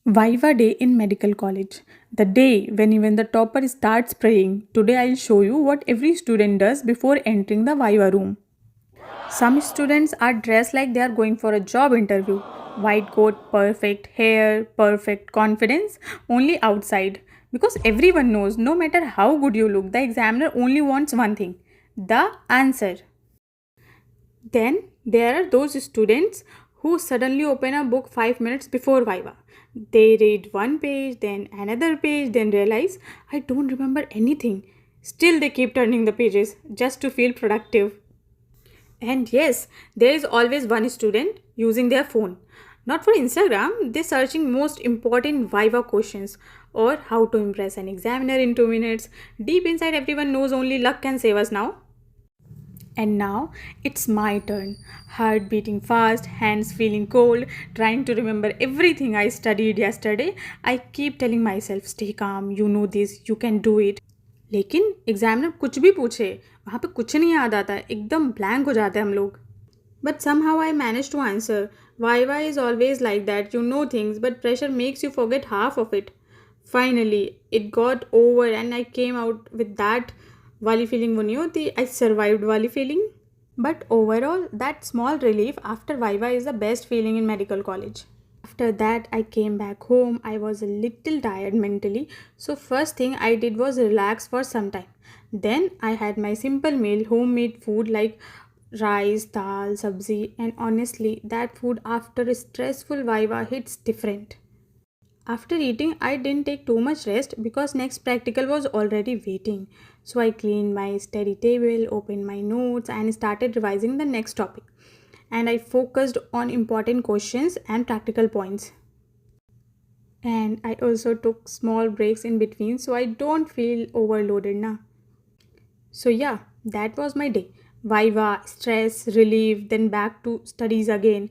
Viva Day in Medical College. The day when even the topper starts praying. Today I'll show you what every student does before entering the Viva room. Some students are dressed like they are going for a job interview. White coat, perfect hair, perfect confidence, only outside. Because everyone knows no matter how good you look, the examiner only wants one thing, the answer. Then there are those students who suddenly open a book 5 minutes before Viva. They read one page, then another page, then realize I don't remember anything. Still, they keep turning the pages just to feel productive. And yes, there is always one student using their phone. Not for Instagram, they're searching most important Viva questions or how to impress an examiner in 2 minutes. Deep inside, everyone knows only luck can save us now. And now it's my turn. Heart beating fast, hands feeling cold, trying to remember everything I studied yesterday. I keep telling myself, stay calm, you know this, you can do it. लेकिन examiner कुछ भी पूछे वहाँ पे कुछ नहीं याद आता है एकदम ब्लैंक हो जाते हैं हम लोग but somehow I managed to answer. Viva is always like that. You know things, but pressure makes you forget half of it. Finally, it got over and I came out with that wali feeling वो नहीं होती I survived wali feeling. But overall, that small relief after Viva is the best feeling in medical college. After that, I came back home. I was a little tired mentally, so first thing I did was relax for some time. Then I had my simple meal, homemade food like rice, dal, sabzi, and honestly, that food after a stressful Viva hits different. After eating, I didn't take too much rest because next practical was already waiting. So I cleaned my study table, opened my notes, and started revising the next topic. And I focused on important questions and practical points. And I also took small breaks in between so I don't feel overloaded na. So yeah, that was my day. Viva, stress, relief, then back to studies again.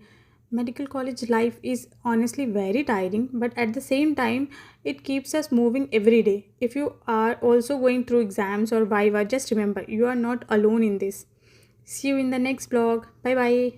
Medical college life is honestly very tiring, but at the same time, it keeps us moving every day. If you are also going through exams or Viva, just remember you are not alone in this. See you in the next vlog. Bye bye.